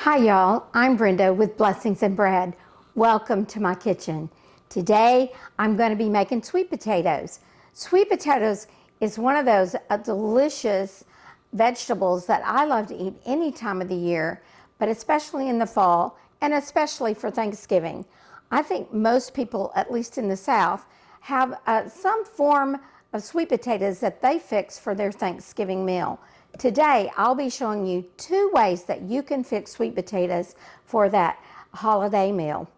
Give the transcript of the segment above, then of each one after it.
Hi y'all, I'm Brenda with Blessings and Bread. Welcome to my kitchen. Today I'm going to be making sweet potatoes. Sweet potatoes is one of those delicious vegetables that I love to eat any time of the year, but especially in the fall and especially for Thanksgiving. I think most people, at least in the South, have some form of sweet potatoes that they fix for their Thanksgiving meal. Today, I'll be showing you 2 ways that you can fix sweet potatoes for that holiday meal.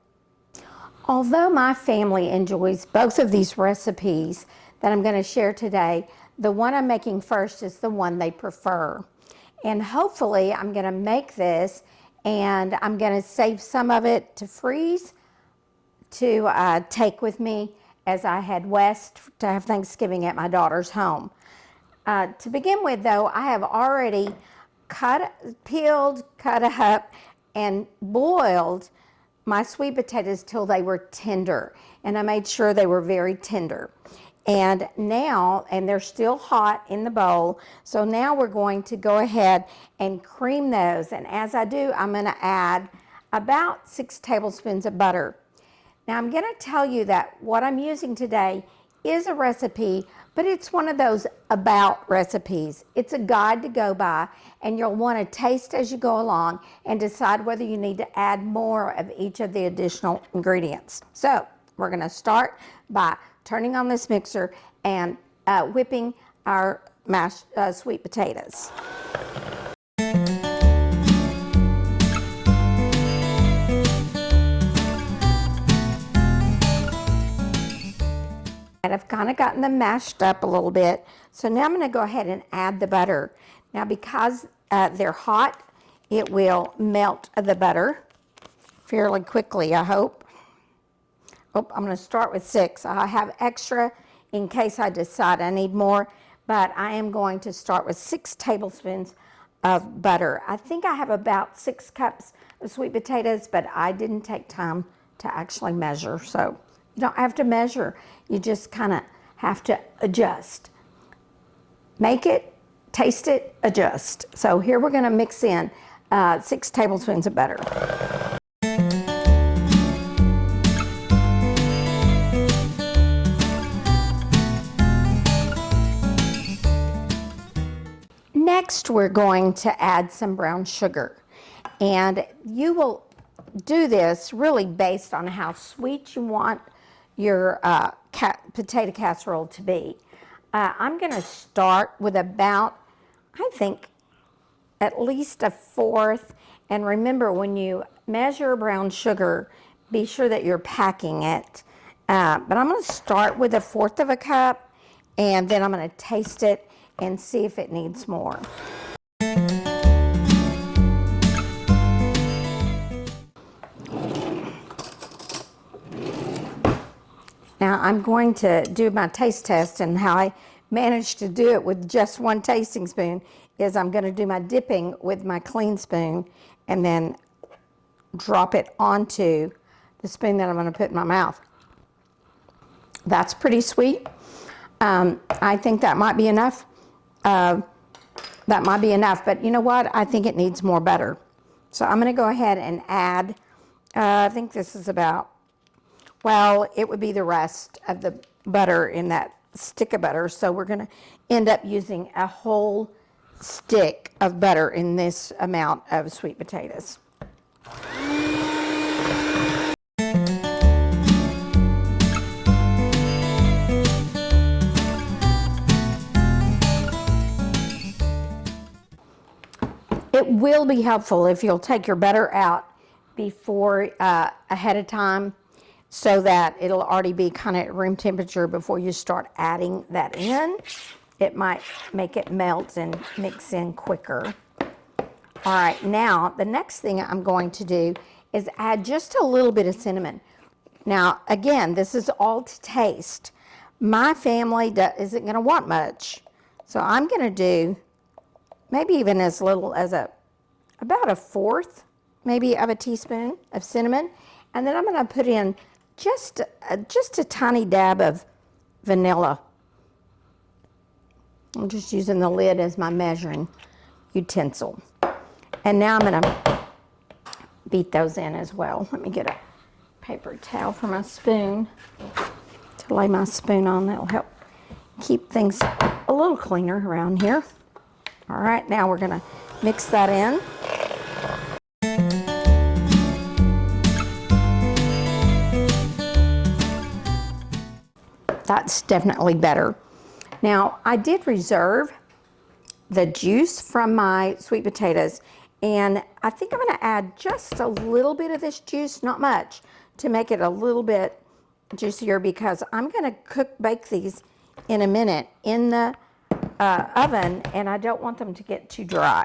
Although my family enjoys both of these recipes that I'm going to share today, the one I'm making first is the one they prefer. And hopefully I'm going to make this and I'm going to save some of it to freeze to take with me as I head west to have Thanksgiving at my daughter's home. To begin with, though, I have already peeled, cut up, and boiled my sweet potatoes till they were tender. And I made sure they were very tender. And now, and they're still hot in the bowl, so now we're going to go ahead and cream those. And as I do, I'm going to add about 6 tablespoons of butter. Now, I'm going to tell you that what I'm using today is a recipe, but it's one of those about recipes. It's a guide to go by, and you'll want to taste as you go along and decide whether you need to add more of each of the additional ingredients. So we're going to start by turning on this mixer and whipping our mashed sweet potatoes. And I've kind of gotten them mashed up a little bit. So now I'm going to go ahead and add the butter. Now because they're hot, it will melt the butter fairly quickly, I hope. Oh, I'm going to start with 6. I have extra in case I decide I need more, but I am going to start with 6 tablespoons of butter. I think I have about 6 cups of sweet potatoes, but I didn't take time to actually measure, so you don't have to measure. You just kind of have to adjust. Make it, taste it, adjust. So here we're going to mix in 6 tablespoons of butter. Next, we're going to add some brown sugar. And you will do this really based on how sweet you want your potato casserole to be. I'm going to start with about, I think, at least 1/4. And remember, when you measure brown sugar, be sure that you're packing it. But I'm going to start with 1/4 cup, and then I'm going to taste it and see if it needs more. Now I'm going to do my taste test, and how I managed to do it with just 1 tasting spoon is I'm going to do my dipping with my clean spoon and then drop it onto the spoon that I'm going to put in my mouth. That's pretty sweet. I think that might be enough. But you know what? I think it needs more butter. So I'm going to go ahead and add, I think this is about, well, it would be the rest of the butter in that stick of butter. So we're going to end up using a whole stick of butter in this amount of sweet potatoes. It will be helpful if you'll take your butter out before ahead of time, so that it'll already be kind of at room temperature before you start adding that in. It might make it melt and mix in quicker. All right, now the next thing I'm going to do is add just a little bit of cinnamon. Now, again, this is all to taste. My family isn't going to want much, so I'm going to do maybe even as little as about 1/4, maybe, of a teaspoon of cinnamon, and then I'm going to put in just a tiny dab of vanilla. I'm just using the lid as my measuring utensil. And now I'm going to beat those in as well. Let me get a paper towel for my spoon to lay my spoon on. That'll help keep things a little cleaner around here. All right, now we're gonna mix that in. That's definitely better. Now, I did reserve the juice from my sweet potatoes, and I think I'm gonna add just a little bit of this juice, not much, to make it a little bit juicier, because I'm gonna bake these in a minute in the oven, and I don't want them to get too dry.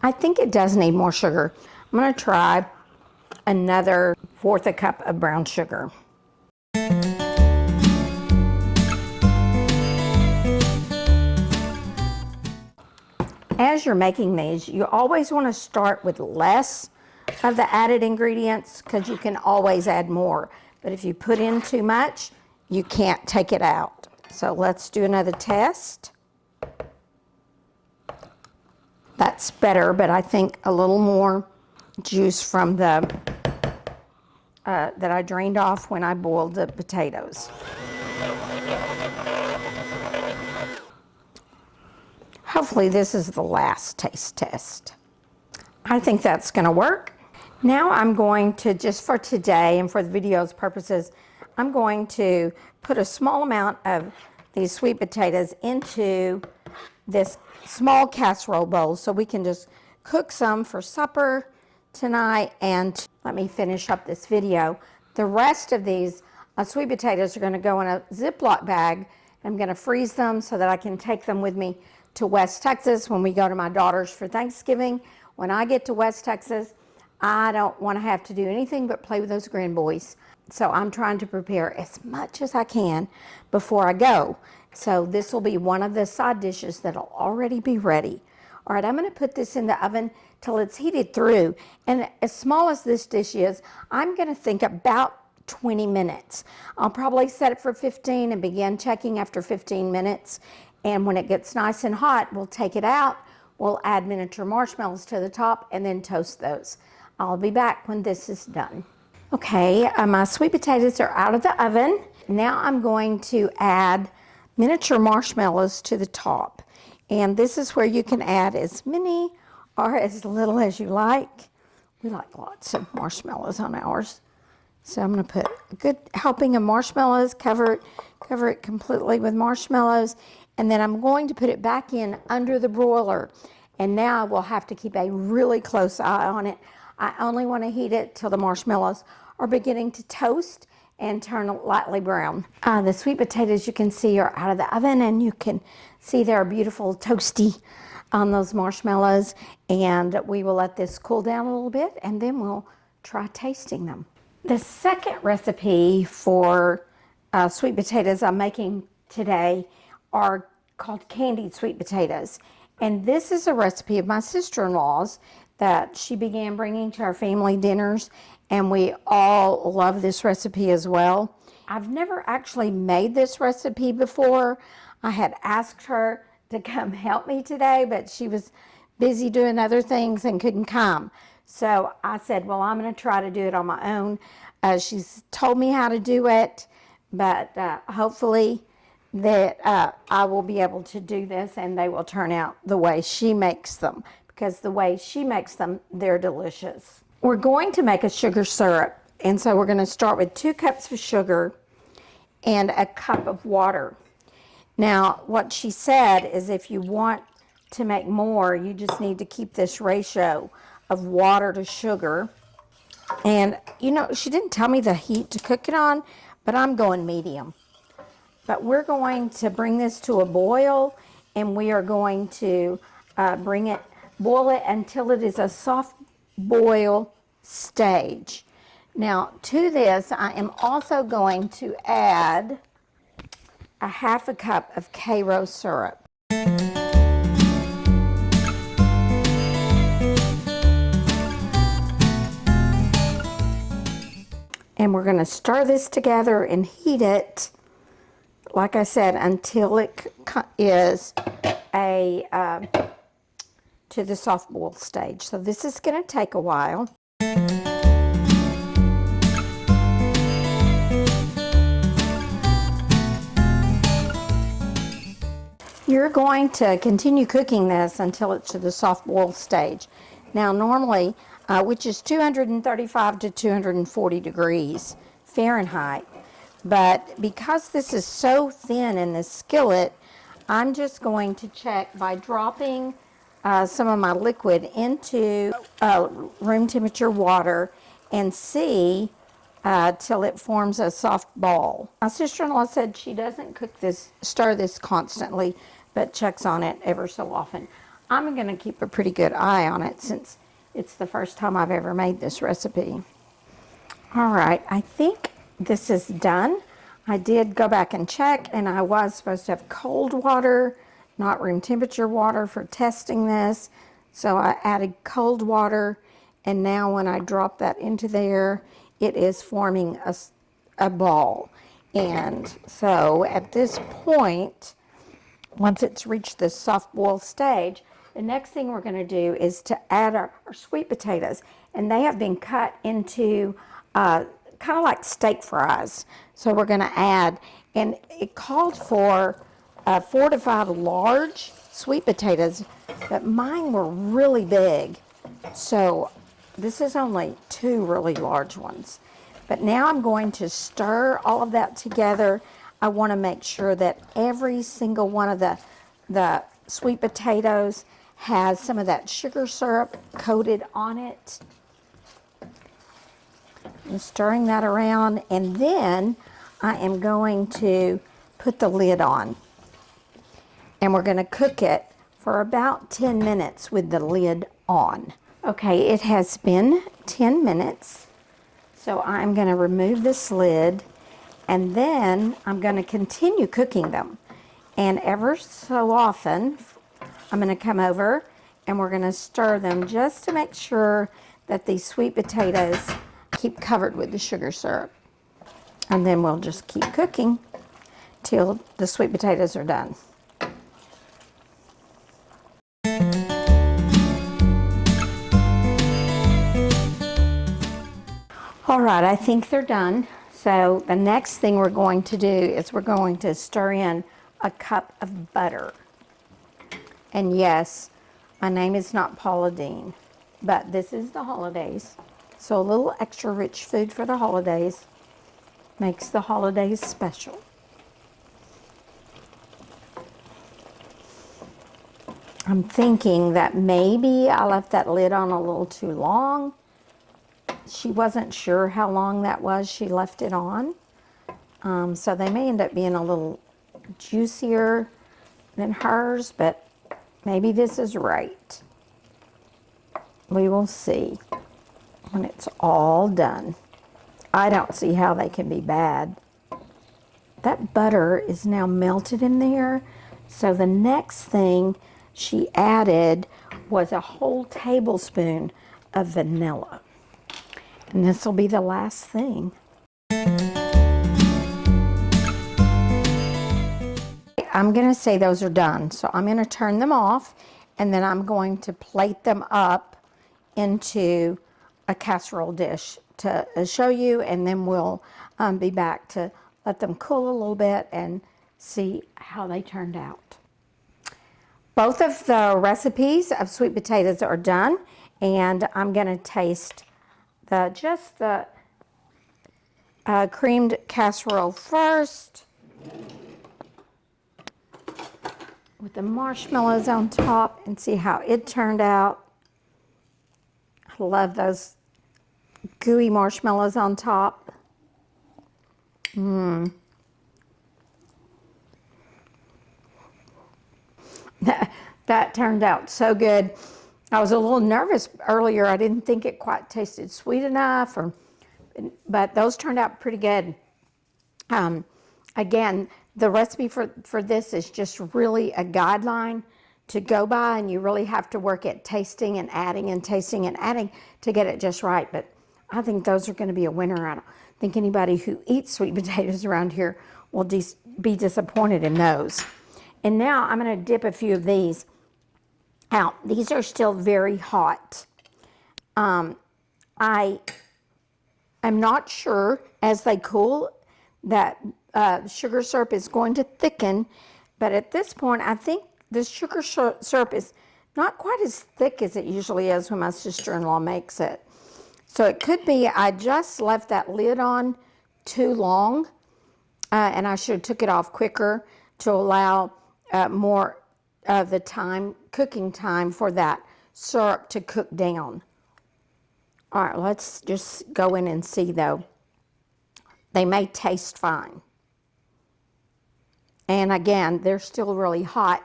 I think it does need more sugar. I'm gonna try another 1/4 cup of brown sugar. As you're making these, you always want to start with less of the added ingredients, because you can always add more. But if you put in too much, you can't take it out. So let's do another test. That's better, but I think a little more juice from the that I drained off when I boiled the potatoes. Hopefully this is the last taste test. I think that's gonna work. Now I'm going to, just for today and for the video's purposes, I'm going to put a small amount of these sweet potatoes into this small casserole bowl so we can just cook some for supper tonight. And let me finish up this video. The rest of these sweet potatoes are gonna go in a Ziploc bag. I'm gonna freeze them so that I can take them with me to West Texas when we go to my daughter's for Thanksgiving. When I get to West Texas, I don't want to have to do anything but play with those grand boys. So I'm trying to prepare as much as I can before I go. So this will be one of the side dishes that'll already be ready. All right, I'm going to put this in the oven till it's heated through. And as small as this dish is, I'm going to think about 20 minutes. I'll probably set it for 15 and begin checking after 15 minutes. And when it gets nice and hot, we'll take it out. We'll add miniature marshmallows to the top and then toast those. I'll be back when this is done. Okay, my sweet potatoes are out of the oven. Now I'm going to add miniature marshmallows to the top. And this is where you can add as many or as little as you like. We like lots of marshmallows on ours. So I'm going to put a good helping of marshmallows, cover it completely with marshmallows, and then I'm going to put it back in under the broiler. And now I will have to keep a really close eye on it. I only want to heat it till the marshmallows are beginning to toast and turn lightly brown. The sweet potatoes, you can see, are out of the oven, and you can see they're beautiful toasty on those marshmallows. And we will let this cool down a little bit, and then we'll try tasting them. The second recipe for sweet potatoes I'm making today are called candied sweet potatoes. And this is a recipe of my sister-in-law's that she began bringing to our family dinners, and we all love this recipe as well. I've never actually made this recipe before. I had asked her to come help me today, but she was busy doing other things and couldn't come. So I said, well, I'm going to try to do it on my own. She's told me how to do it, but hopefully that I will be able to do this and they will turn out the way she makes them, because the way she makes them, they're delicious. We're going to make a sugar syrup, and so we're going to start with 2 cups of sugar and a cup of water. Now, what she said is if you want to make more, you just need to keep this ratio of water to sugar. And, you know, she didn't tell me the heat to cook it on, but I'm going medium. But we're going to bring this to a boil, and we are going to boil it until it is a soft boil stage. Now, to this, I am also going to add a 1/2 cup of Karo syrup. And we're going to stir this together and heat it, like I said, until it is the soft boil stage. So this is going to take a while. You're going to continue cooking this until it's to the soft boil stage. Now normally, which is 235 to 240 degrees Fahrenheit, but because this is so thin in this skillet, I'm just going to check by dropping some of my liquid into room temperature water and see till it forms a soft ball. My sister-in-law said she doesn't stir this constantly, but checks on it ever so often. I'm going to keep a pretty good eye on it since it's the first time I've ever made this recipe. All right, I think this is done. I did go back and check, and I was supposed to have cold water, not room temperature water for testing this. So I added cold water, and now when I drop that into there, it is forming a ball. And so at this point, once it's reached this soft boil stage, the next thing we're going to do is to add our sweet potatoes. And they have been cut into kind of like steak fries. So we're going to add, and it called for 4 to 5 large sweet potatoes, but mine were really big. So this is only 2 really large ones. But now I'm going to stir all of that together. I want to make sure that every single one of the sweet potatoes has some of that sugar syrup coated on it. I'm stirring that around, and then I am going to put the lid on. And we're going to cook it for about 10 minutes with the lid on. Okay, it has been 10 minutes. So I'm going to remove this lid, and then I'm going to continue cooking them. And ever so often, I'm going to come over and we're going to stir them just to make sure that these sweet potatoes keep covered with the sugar syrup. And then we'll just keep cooking till the sweet potatoes are done. All right, I think they're done. So the next thing we're going to do is we're going to stir in a cup of butter. And yes, my name is not Paula Deen, but this is the holidays. So a little extra rich food for the holidays makes the holidays special. I'm thinking that maybe I left that lid on a little too long. She wasn't sure how long that was she left it on. So they may end up being a little juicier than hers, but maybe this is right. We will see when it's all done. I don't see how they can be bad. That butter is now melted in there. So the next thing she added was a whole tablespoon of vanilla. And this will be the last thing. I'm going to say those are done. So I'm going to turn them off, and then I'm going to plate them up into a casserole dish to show you, and then we'll be back to let them cool a little bit and see how they turned out. Both of the recipes of sweet potatoes are done, and I'm going to taste the creamed casserole first with the marshmallows on top and see how it turned out. I love those gooey marshmallows on top. That turned out so good. I was a little nervous earlier. I didn't think it quite tasted sweet enough, but those turned out pretty good. Again, the recipe for this is just really a guideline to go by, and you really have to work at tasting and adding and tasting and adding to get it just right. But I think those are going to be a winner. I don't think anybody who eats sweet potatoes around here will be disappointed in those. And now I'm going to dip a few of these out. These are still very hot. I am not sure as they cool that sugar syrup is going to thicken, but at this point I think the sugar syrup is not quite as thick as it usually is when my sister-in-law makes it. So it could be I just left that lid on too long, and I should have took it off quicker to allow more of the cooking time for that syrup to cook down. All right, let's just go in and see though. They may taste fine. And again, they're still really hot.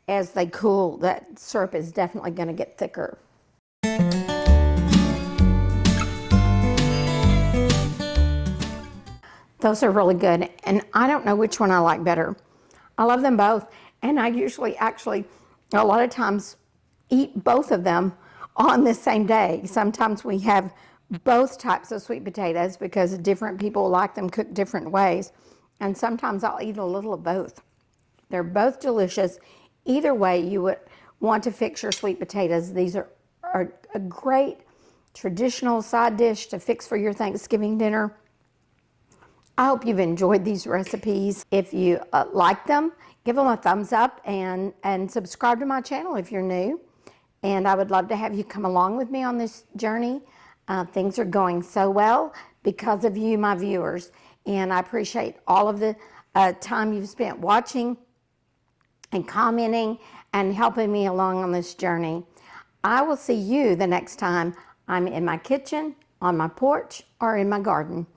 As they cool, that syrup is definitely going to get thicker. Those are really good, and I don't know which one I like better. I love them both, and I usually actually, a lot of times, eat both of them on the same day. Sometimes we have both types of sweet potatoes because different people like them cooked different ways, and sometimes I'll eat a little of both. They're both delicious. Either way you would want to fix your sweet potatoes. These are a great traditional side dish to fix for your Thanksgiving dinner. I hope you've enjoyed these recipes. If you like them, give them a thumbs up and subscribe to my channel if you're new. And I would love to have you come along with me on this journey. Things are going so well because of you, my viewers. And I appreciate all of the time you've spent watching and commenting and helping me along on this journey. I will see you the next time I'm in my kitchen, on my porch, or in my garden.